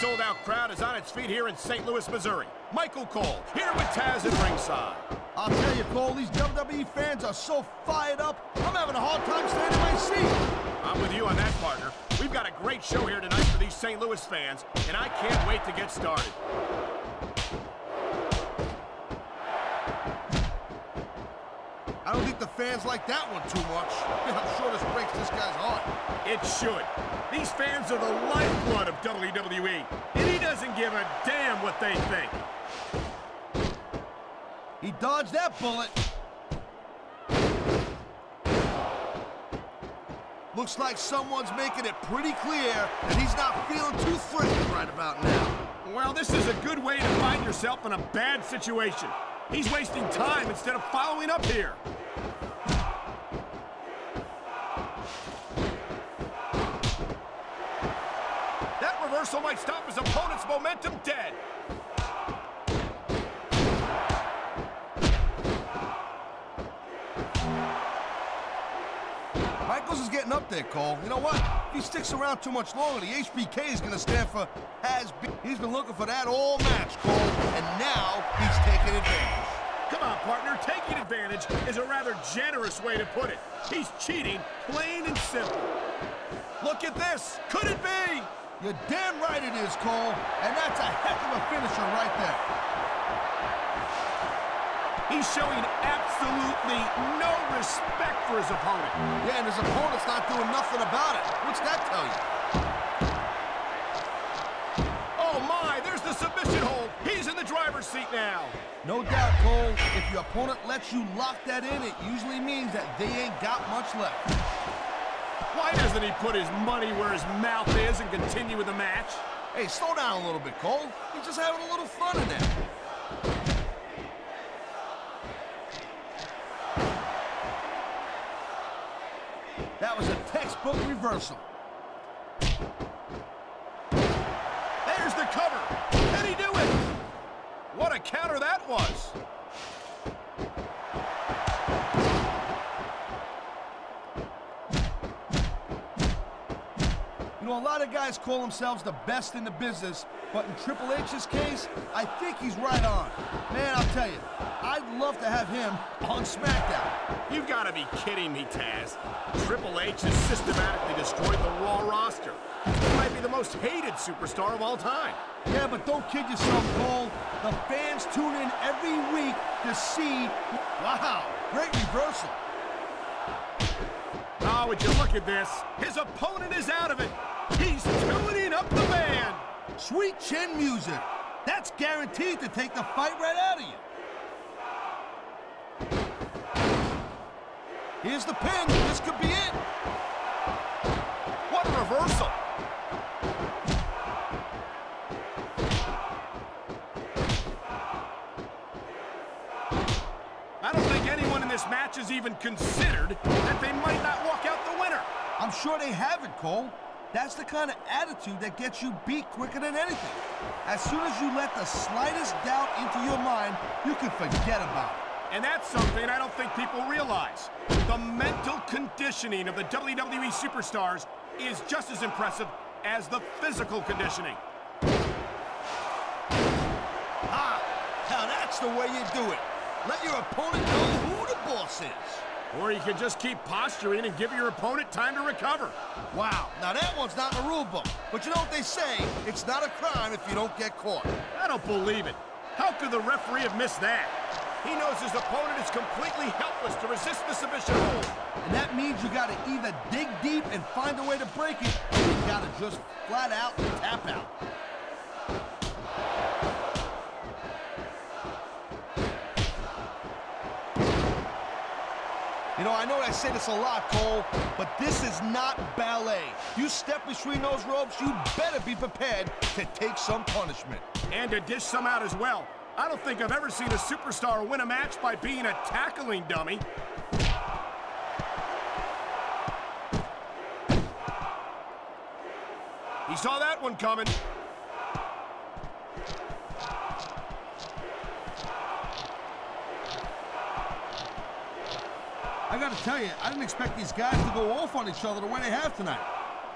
sold-out crowd is on its feet here in St. Louis, Missouri. Michael Cole, here with Taz at ringside. I'll tell you, Cole, these WWE fans are so fired up, I'm having a hard time staying in my seat. I'm with you on that, partner. We've got a great show here tonight for these St. Louis fans, and I can't wait to get started. I don't think the fans like that one too much. I'm sure this breaks this guy's heart. It should. These fans are the lifeblood of WWE, and he doesn't give a damn what they think. He dodged that bullet. Looks like someone's making it pretty clear that he's not feeling too threatened right about now. Well, this is a good way to find yourself in a bad situation. He's wasting time instead of following up here. That reversal might stop his opponent's momentum dead. Michaels is getting up there, Cole. You know what? If he sticks around too much longer, the HBK is going to stand for has been. He's been looking for that all match, Cole, and now he's taking advantage. Come on, partner. Taking advantage is a rather generous way to put it. He's cheating, plain and simple. Look at this. Could it be? You're damn right it is, Cole, and that's a heck of a finisher right there. He's showing absolutely no respect for his opponent. Yeah, and his opponent's not doing nothing about it. What's that tell you? Oh, my, there's the submission hold. He's in the driver's seat now. No doubt, Cole. If your opponent lets you lock that in, it usually means that they ain't got much left. Why doesn't he put his money where his mouth is and continue with the match? Hey, slow down a little bit, Cole. He's just having a little fun in there. That was a textbook reversal. There's the cover. Can he do it? What a counter that was. You know, a lot of guys call themselves the best in the business, but in Triple H's case, I think he's right on. Man, I'll tell you, I'd love to have him on SmackDown. You've got to be kidding me, Taz. Triple H has systematically destroyed the Raw roster. He might be the most hated superstar of all time. Yeah, but don't kid yourself, Cole. The fans tune in every week to see... Wow, great reversal. Oh, would you look at this? His opponent is out of it. He's tuning up the band. Sweet chin music. That's guaranteed to take the fight right out of you. Here's the pin. This could be it. What a reversal. I don't think anyone in this match has even considered that they might not walk out the winner. I'm sure they haven't, Cole. That's the kind of attitude that gets you beat quicker than anything. As soon as you let the slightest doubt into your mind, you can forget about it. And that's something I don't think people realize. The mental conditioning of the WWE superstars is just as impressive as the physical conditioning. Ah, now that's the way you do it. Let your opponent know who the boss is. Or you can just keep posturing and give your opponent time to recover. Wow, now that one's not in the rule book. But you know what they say, it's not a crime if you don't get caught. I don't believe it. How could the referee have missed that? He knows his opponent is completely helpless to resist the submission hold. And that means you gotta either dig deep and find a way to break it, or you gotta just flat out tap out. You know, I know I say this a lot, Cole, but this is not ballet. You step between those ropes, you better be prepared to take some punishment. And to dish some out as well. I don't think I've ever seen a superstar win a match by being a tackling dummy. He saw that one coming. I gotta tell you, I didn't expect these guys to go off on each other the way they have tonight.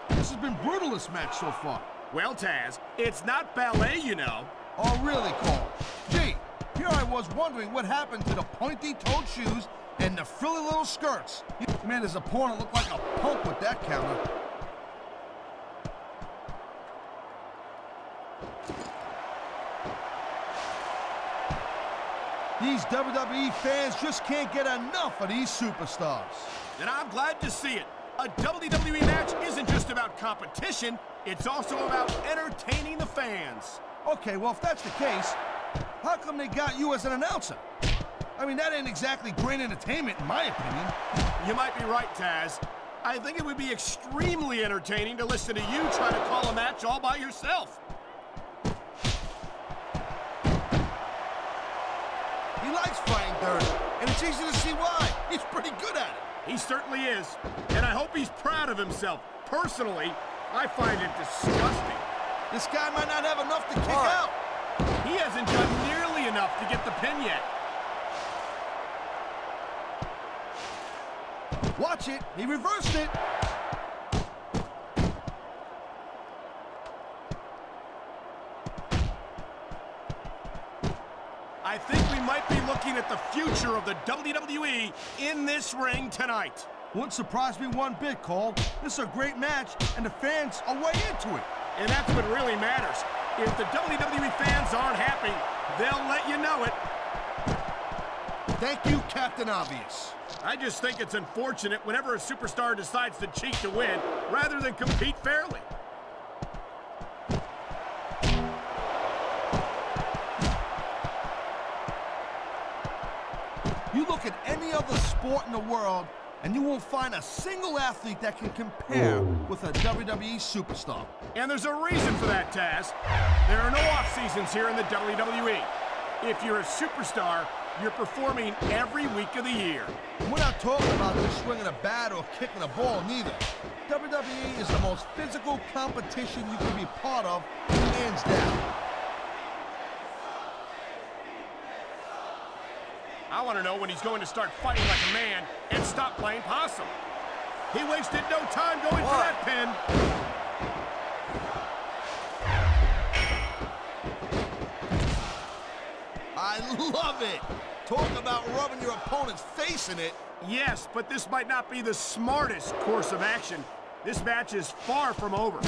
This has been brutal, this match so far. Well, Taz, it's not ballet, you know. Oh, really, Cole? Gee, here I was wondering what happened to the pointy-toed shoes and the frilly little skirts. Man, his opponent looked like a punk with that counter. These WWE fans just can't get enough of these superstars. And I'm glad to see it. A WWE match isn't just about competition, it's also about entertaining the fans. Okay, well, if that's the case, how come they got you as an announcer? I mean, that ain't exactly great entertainment, in my opinion. You might be right, Taz. I think it would be extremely entertaining to listen to you try to call a match all by yourself. He likes fighting dirty, and it's easy to see why. He's pretty good at it. He certainly is, and I hope he's proud of himself. Personally, I find it disgusting. This guy might not have enough to kick out. He hasn't done nearly enough to get the pin yet. Watch it. He reversed it. I think we might be looking at the future of the WWE in this ring tonight. Wouldn't surprise me one bit, Cole. This is a great match, and the fans are way into it. And that's what really matters. If the WWE fans aren't happy, they'll let you know it. Thank you, Captain Obvious. I just think it's unfortunate whenever a superstar decides to cheat to win, rather than compete fairly. You look at any other sport in the world, and you won't find a single athlete that can compare with a WWE superstar. And there's a reason for that, Taz. There are no off-seasons here in the WWE. If you're a superstar, you're performing every week of the year. We're not talking about just swinging a bat or kicking a ball, neither. WWE is the most physical competition you can be part of, hands down. I want to know when he's going to start fighting like a man and stop playing possum. He wasted no time going for that pin. I love it. Talk about rubbing your opponent's face in it. Yes, but this might not be the smartest course of action. This match is far from over.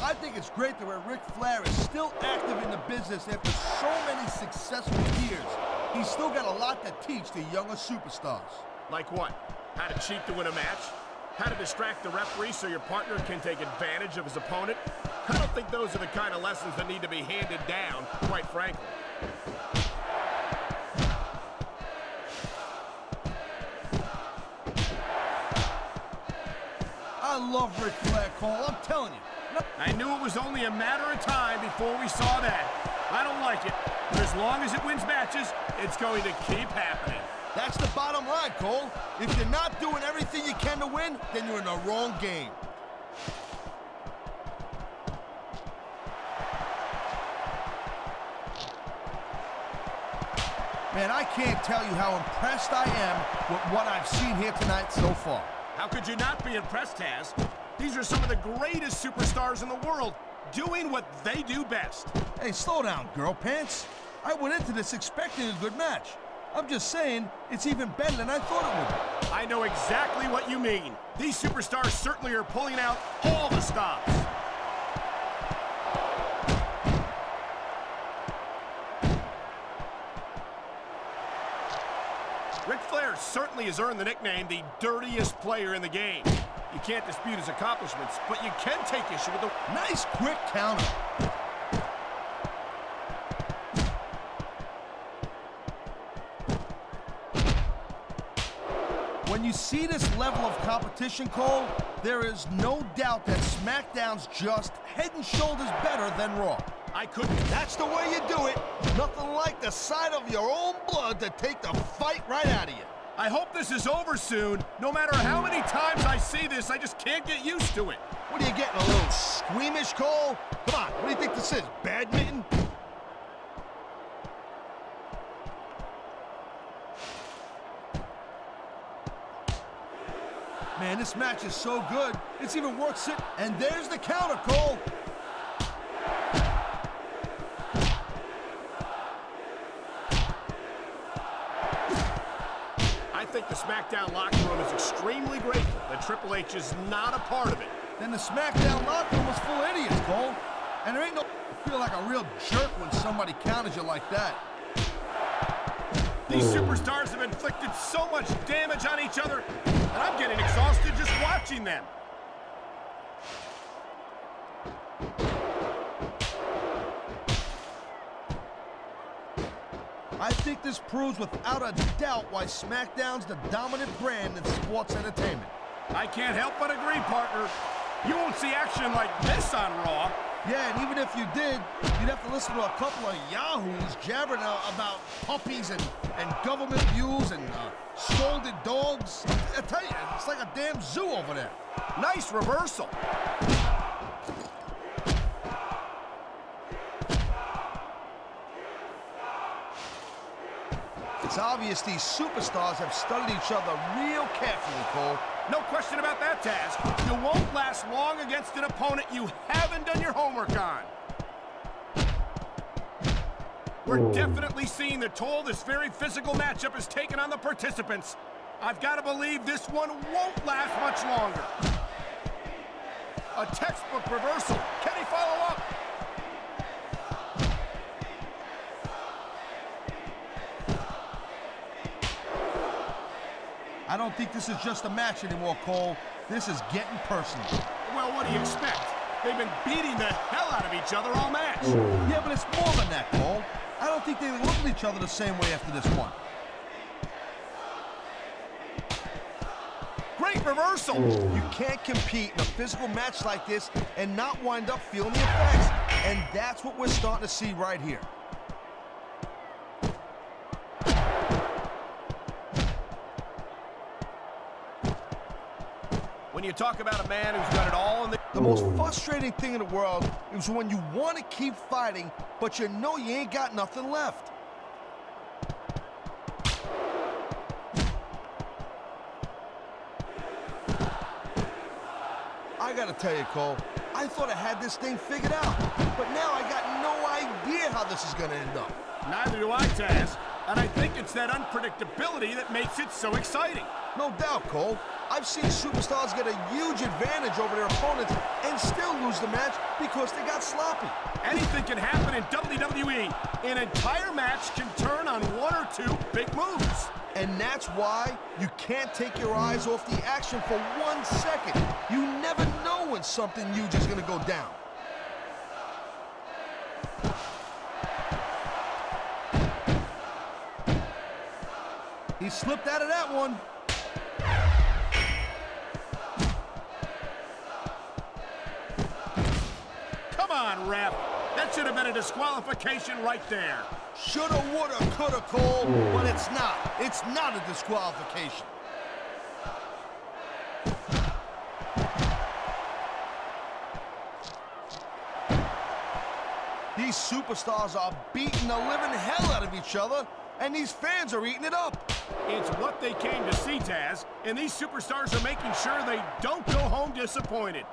I think it's great that where Ric Flair is still active in the business after so many successful years. He's still got a lot to teach the younger superstars. Like what? How to cheat to win a match? How to distract the referee so your partner can take advantage of his opponent? I don't think those are the kind of lessons that need to be handed down, quite frankly. I love Ric Flair, Cole, I'm telling you. I knew it was only a matter of time before we saw that. I don't like it, but as long as it wins matches, it's going to keep happening. That's the bottom line, Cole. If you're not doing everything you can to win, then you're in the wrong game. Man, I can't tell you how impressed I am with what I've seen here tonight so far. How could you not be impressed, Taz? These are some of the greatest superstars in the world, doing what they do best. Hey, slow down, girl pants. I went into this expecting a good match. I'm just saying, it's even better than I thought it would be. I know exactly what you mean. These superstars certainly are pulling out all the stops. Ric Flair certainly has earned the nickname the dirtiest player in the game. You can't dispute his accomplishments, but you can take issue with the... Nice quick counter. When you see this level of competition, Cole, there is no doubt that SmackDown's just head and shoulders better than Raw. I couldn't... That's the way you do it. Nothing like the sight of your own blood to take the fight right out of you. I hope this is over soon. No matter how many times I see this, I just can't get used to it. What are you getting, a little squeamish, Cole? Come on, what do you think this is, badminton? And this match is so good, it's even worth sitting. And there's the counter, Cole. I think the SmackDown locker room is extremely grateful that Triple H is not a part of it. Then the SmackDown locker room was full of idiots, Cole. And there ain't no... You feel like a real jerk when somebody counters you like that. These superstars have inflicted so much damage on each other, and I'm getting exhausted just watching them. I think this proves without a doubt why SmackDown's the dominant brand in sports entertainment. I can't help but agree, partner. You won't see action like this on Raw. Yeah, and even if you did, you'd have to listen to a couple of yahoos jabbering about puppies and government views and scolded dogs. I tell you, it's like a damn zoo over there. Nice reversal. It's obvious these superstars have studied each other real carefully, Cole. No question about that, Taz. You won't last long against an opponent you haven't done your homework on. We're definitely seeing the toll this very physical matchup has taken on the participants. I've got to believe this one won't last much longer. A textbook reversal. Can he follow up? I don't think this is just a match anymore, Cole. This is getting personal. Well, what do you expect? They've been beating the hell out of each other all match. Yeah, but it's more than that, Cole. I don't think they look at each other the same way after this one. Great reversal. You can't compete in a physical match like this and not wind up feeling the effects. And that's what we're starting to see right here. When you talk about a man who's done it all in the most frustrating thing in the world is when you want to keep fighting, but you know you ain't got nothing left. I gotta tell you, Cole, I thought I had this thing figured out, but now I got no idea how this is gonna end up. Neither do I, Taz. And I think it's that unpredictability that makes it so exciting. No doubt, Cole. I've seen superstars get a huge advantage over their opponents and still lose the match because they got sloppy. Anything can happen in WWE. An entire match can turn on one or two big moves. And that's why you can't take your eyes off the action for 1 second. You never know when something huge is going to go down. He slipped out of that one. Come on, ref. That should have been a disqualification right there. Shoulda, woulda, coulda, Cole, but it's not. It's not a disqualification. These superstars are beating the living hell out of each other, and these fans are eating it up. It's what they came to see, Taz, and these superstars are making sure they don't go home disappointed.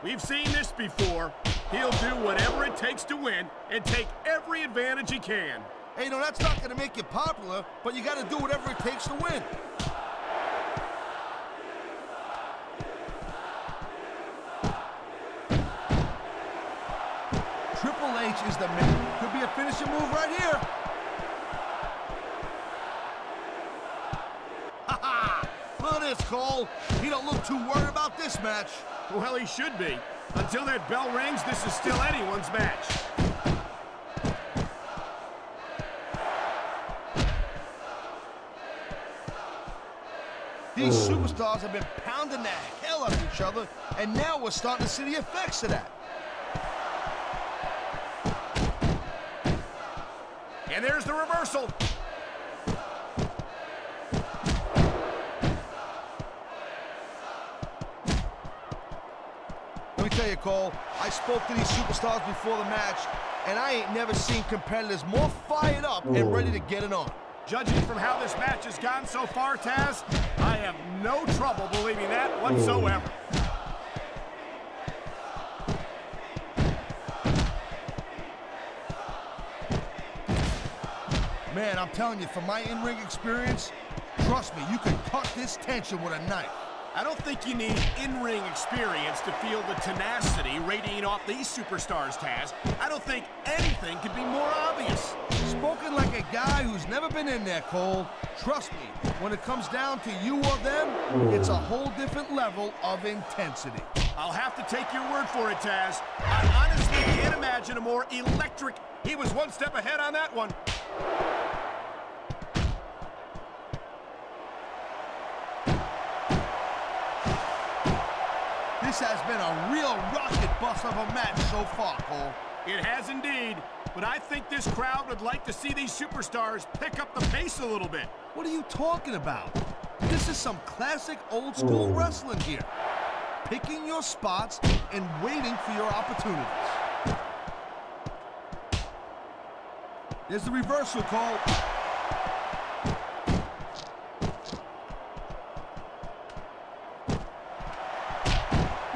We've seen this before. He'll do whatever it takes to win and take every advantage he can. Hey, no, that's not going to make you popular, but you got to do whatever it takes to win. Triple H is the man. Could be a finishing move right here. Ha-ha! Look at this, Cole. He don't look too worried about this match. Well, he should be. Until that bell rings, this is still anyone's match. These superstars have been pounding the hell out of each other, and now we're starting to see the effects of that. And there's the reversal. Let me tell you, Cole, I spoke to these superstars before the match, and I ain't never seen competitors more fired up and ready to get it on. Judging from how this match has gone so far, Taz, I have no trouble believing that whatsoever. Man, I'm telling you, from my in-ring experience, trust me, you can cut this tension with a knife. I don't think you need in-ring experience to feel the tenacity radiating off these superstars, Taz. I don't think anything could be more obvious. Spoken like a guy who's never been in there, Cole. Trust me, when it comes down to you or them, it's a whole different level of intensity. I'll have to take your word for it, Taz. I honestly can't imagine a more electric... He was one step ahead on that one. This has been a real rocket bus of a match so far, Cole. It has indeed, but I think this crowd would like to see these superstars pick up the pace a little bit. What are you talking about? This is some classic old school wrestling here. Picking your spots and waiting for your opportunities. There's the reversal, Cole.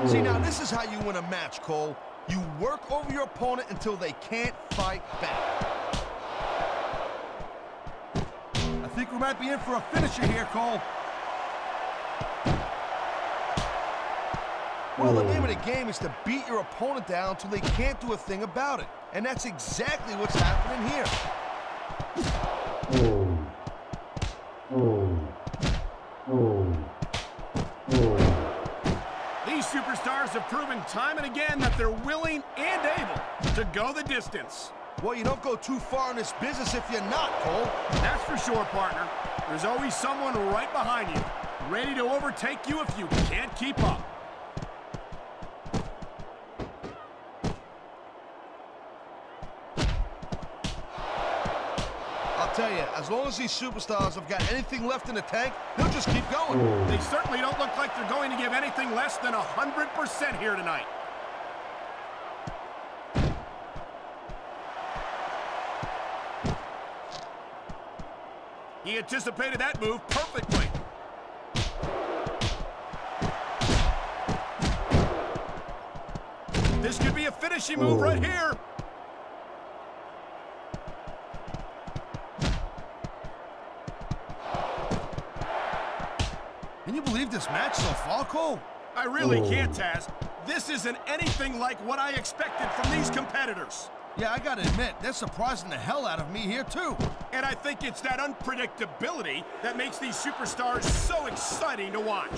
See, now this is how you win a match, Cole. You work over your opponent until they can't fight back. I think we might be in for a finisher here, Cole. Well, the name of the game is to beat your opponent down until they can't do a thing about it. And that's exactly what's happening here. These superstars have proven time and again that they're willing and able to go the distance. Well, you don't go too far in this business if you're not, Cole. That's for sure, partner. There's always someone right behind you, ready to overtake you if you can't keep up. I'll tell you, as long as these superstars have got anything left in the tank, they'll just keep going. They certainly don't look like they're going to give anything less than 100% here tonight. He anticipated that move perfectly. This could be a finishing move right here. Can you believe this match so far, Cole? I really can't, Taz. This isn't anything like what I expected from these competitors. Yeah, I gotta admit, they're surprising the hell out of me here, too. And I think it's that unpredictability that makes these superstars so exciting to watch.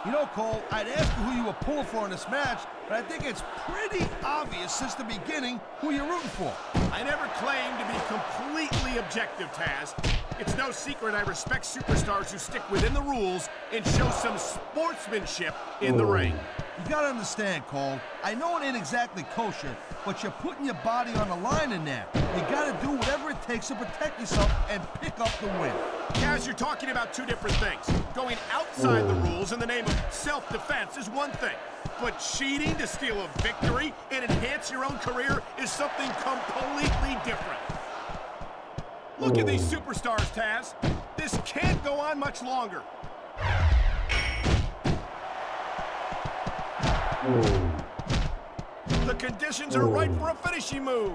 You know, Cole, I'd ask you who you were pulling for in this match, but I think it's pretty obvious since the beginning who you're rooting for. I never claimed to be completely objective, Taz. It's no secret I respect superstars who stick within the rules and show some sportsmanship in the ring. You gotta understand, Cole, I know it ain't exactly kosher, but you're putting your body on the line in there. You gotta do whatever it takes to protect yourself and pick up the win. Taz, you're talking about two different things. Going outside the rules in the name of self-defense is one thing, but cheating to steal a victory and enhance your own career is something completely different. Look at these superstars, Taz. This can't go on much longer. The conditions are right for a finishing move.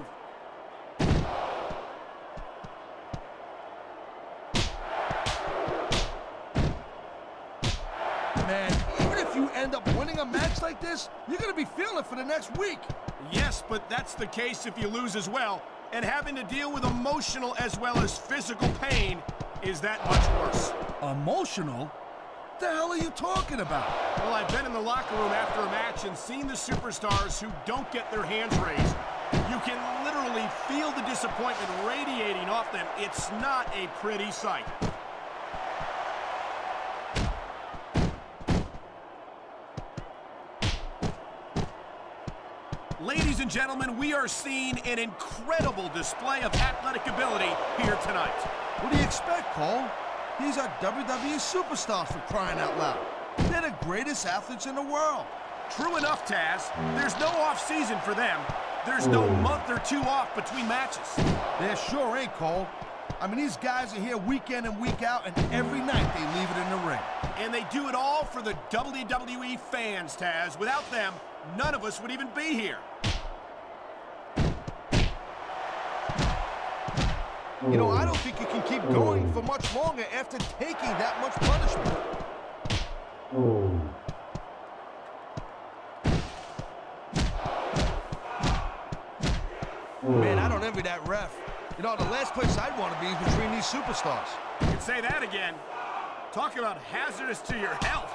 Man, even if you end up winning a match like this, you're gonna be feeling it for the next week. Yes, but that's the case if you lose as well. And having to deal with emotional as well as physical pain is that much worse. Emotional? What the hell are you talking about? Well, I've been in the locker room after a match and seen the superstars who don't get their hands raised. You can literally feel the disappointment radiating off them. It's not a pretty sight. Ladies and gentlemen, we are seeing an incredible display of athletic ability here tonight. What do you expect, Cole? These are WWE superstars, for crying out loud. They're the greatest athletes in the world. True enough, Taz. There's no off-season for them. There's no month or two off between matches. There sure ain't, Cole. I mean, these guys are here week in and week out, and every night they leave it in the ring. And they do it all for the WWE fans, Taz. Without them, none of us would even be here. You know, I don't think you can keep going for much longer after taking that much punishment. Man, I don't envy that ref. You know, the last place I'd want to be is between these superstars. You can say that again. Talk about hazardous to your health.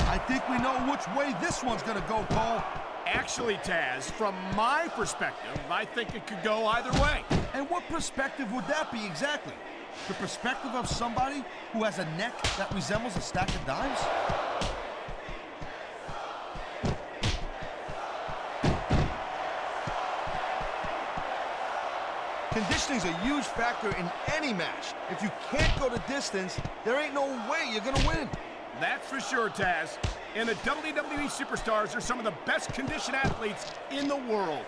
I think we know which way this one's going to go, Cole. Actually, Taz, from my perspective, I think it could go either way. And what perspective would that be exactly? The perspective of somebody who has a neck that resembles a stack of dimes? Conditioning's a huge factor in any match. If you can't go the distance, there ain't no way you're gonna win. That's for sure, Taz. And the WWE superstars are some of the best conditioned athletes in the world.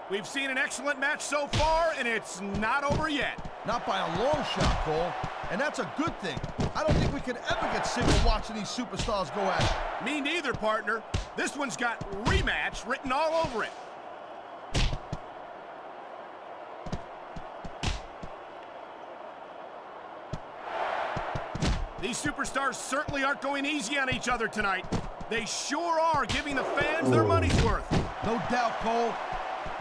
We've seen an excellent match so far, and it's not over yet. Not by a long shot, Cole. And that's a good thing. I don't think we could ever get sick of watching these superstars go at it. Me neither, partner. This one's got rematch written all over it. These superstars certainly aren't going easy on each other tonight. They sure are giving the fans their money's worth. No doubt, Cole.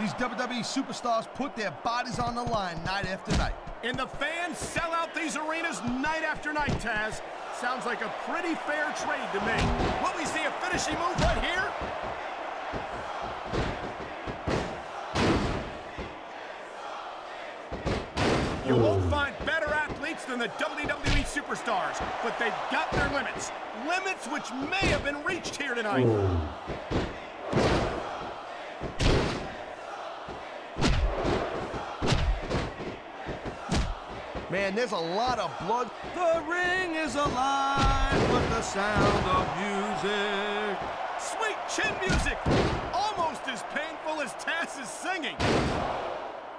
These WWE superstars put their bodies on the line night after night. And the fans sell out these arenas night after night, Taz. Sounds like a pretty fair trade to me. Will we see a finishing move right here? You won't find better athletes than the WWE superstars, but they've got their limits. Limits which may have been reached here tonight. Man, there's a lot of blood. The ring is alive with the sound of music. Sweet chin music! Almost as painful as Taz is singing.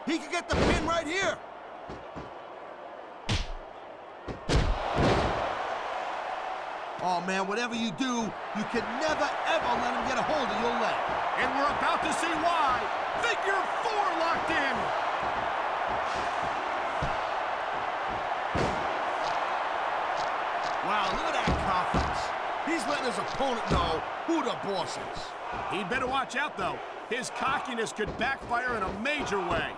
He could get the pin right here. Oh, man, whatever you do, you can never, ever let him get a hold of your leg. And we're about to see why. Figure 4 locked in. Wow, look at that confidence. He's letting his opponent know who the boss is. He'd better watch out, though. His cockiness could backfire in a major way.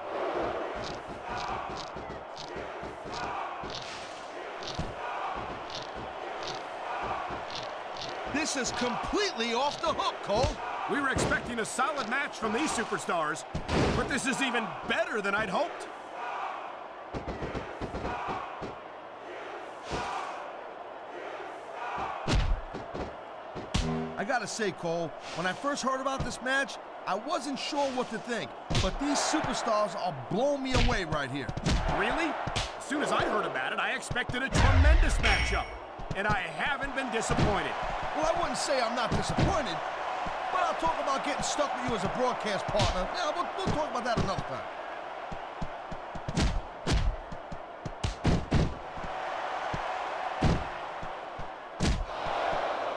This is completely off the hook, Cole. We were expecting a solid match from these superstars, but this is even better than I'd hoped. I gotta say, Cole, when I first heard about this match, I wasn't sure what to think, but these superstars are blowing me away right here. Really? As soon as I heard about it, I expected a tremendous matchup, and I haven't been disappointed. Well, I wouldn't say I'm not disappointed, but I'll talk about getting stuck with you as a broadcast partner. Yeah, we'll talk about that another time.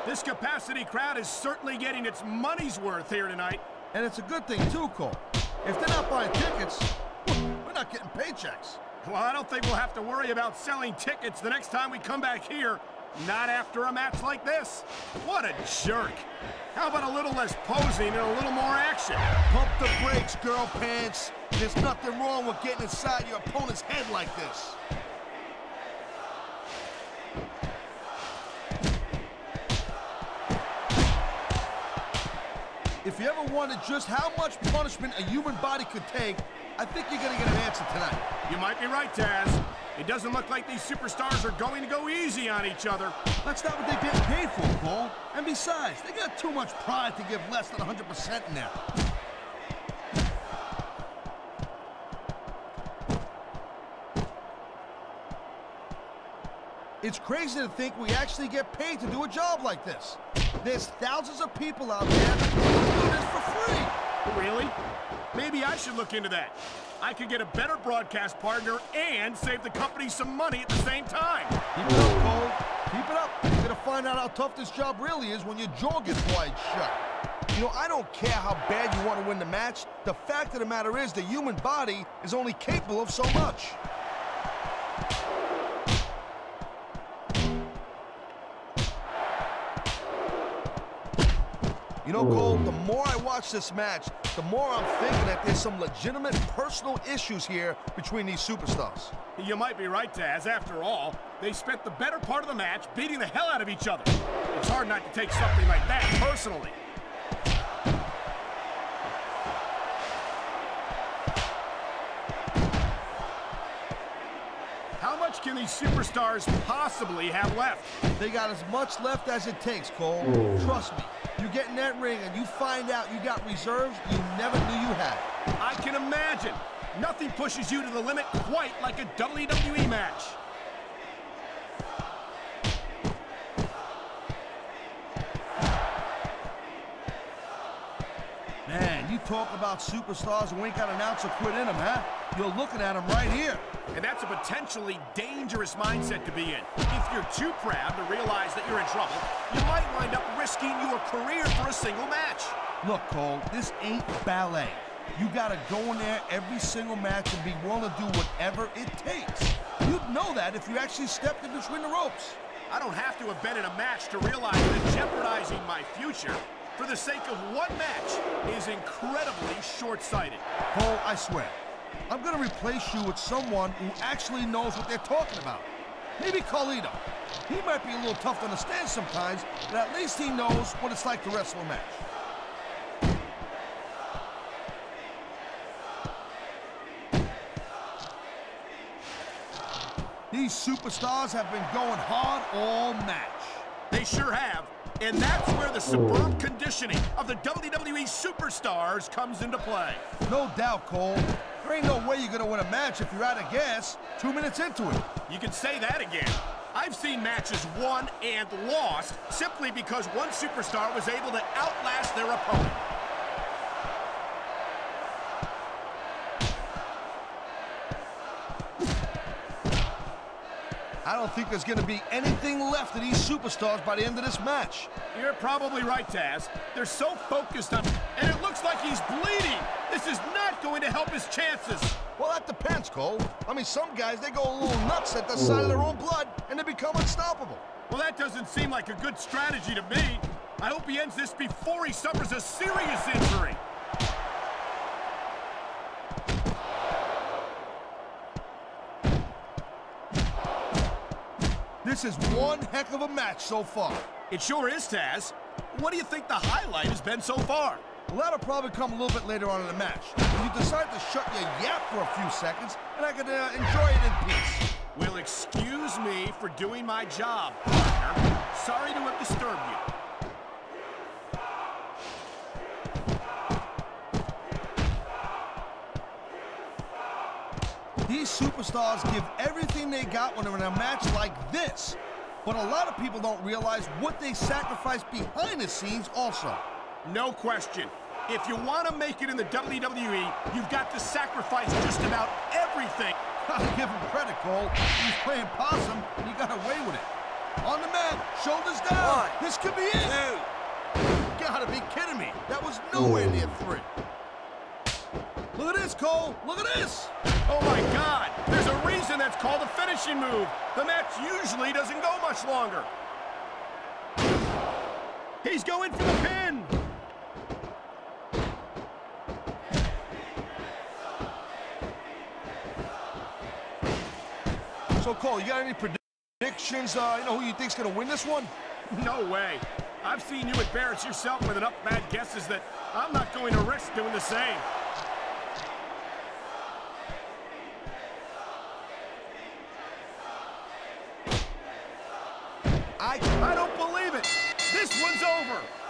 This capacity crowd is certainly getting its money's worth here tonight. And it's a good thing, too, Cole. If they're not buying tickets, we're not getting paychecks. Well, I don't think we'll have to worry about selling tickets the next time we come back here. Not after a match like this. What a jerk. How about a little less posing and a little more action? Pump the brakes, girl pants. There's nothing wrong with getting inside your opponent's head like this. If you ever wondered just how much punishment a human body could take, I think you're gonna get an answer tonight. You might be right, Taz. It doesn't look like these superstars are going to go easy on each other. That's not what they're getting paid for, Cole. And besides, they got too much pride to give less than 100% in there. It's crazy to think we actually get paid to do a job like this. There's thousands of people out there who do this for free. Really? Maybe I should look into that. I could get a better broadcast partner and save the company some money at the same time. Keep it up, Cole. Keep it up. You're gonna find out how tough this job really is when your jaw gets wide shut. You know, I don't care how bad you want to win the match. The fact of the matter is the human body is only capable of so much. You know, Cole, the more I watch this match, the more I'm thinking that there's some legitimate personal issues here between these superstars. You might be right, Taz. After all, they spent the better part of the match beating the hell out of each other. It's hard not to take something like that personally. How much can these superstars possibly have left? They got as much left as it takes, Cole. Trust me. You get in that ring and you find out you got reserves you never knew you had. I can imagine. Nothing pushes you to the limit quite like a WWE match. Man, you talk about superstars who ain't got an ounce of quit in them, huh? You're looking at them right here. And that's a potentially dangerous mindset to be in. If you're too proud to realize that you're in trouble, you might wind up risking your career for a single match. Look, Cole, this ain't ballet. You gotta go in there every single match and be willing to do whatever it takes. You'd know that if you actually stepped in between the ropes. I don't have to have been in a match to realize that jeopardizing my future for the sake of one match is incredibly short-sighted. Cole, I swear, I'm gonna replace you with someone who actually knows what they're talking about. Maybe Carlito. He might be a little tough to understand sometimes, but at least he knows what it's like to wrestle a match. These superstars have been going hard all match. They sure have. And that's where the superb conditioning of the WWE superstars comes into play. No doubt, Cole. There ain't no way you're gonna win a match if you're out of gas 2 minutes into it. You can say that again. I've seen matches won and lost simply because one superstar was able to outlast their opponent. I don't think there's going to be anything left of these superstars by the end of this match. You're probably right, Taz. They're so focused on... And it looks like he's bleeding. This is not going to help his chances. Well, that depends, Cole. I mean, some guys, they go a little nuts at the sight of their own blood, and they become unstoppable. Well, that doesn't seem like a good strategy to me. I hope he ends this before he suffers a serious injury. This is one heck of a match so far. It sure is, Taz. What do you think the highlight has been so far? Well, that'll probably come a little bit later on in the match. When you decide to shut your yap for a few seconds, and I can enjoy it in peace. Well, excuse me for doing my job, partner. Sorry to have disturbed you. These superstars give everything they got when they're in a match like this. But a lot of people don't realize what they sacrifice behind the scenes also. No question. If you want to make it in the WWE, you've got to sacrifice just about everything. Gotta give him credit, Cole. He's playing possum, and he got away with it. On the mat, shoulders down. This could be it. You gotta be kidding me. That was nowhere near 3. Look at this, Cole. Look at this. Oh, my God. There's a reason that's called a finishing move. The match usually doesn't go much longer. He's going for the pin. So, Cole, you got any predictions? You know who you think's gonna win this one? No way. I've seen you embarrass yourself with enough bad guesses that I'm not going to risk doing the same. I don't believe it. This one's over.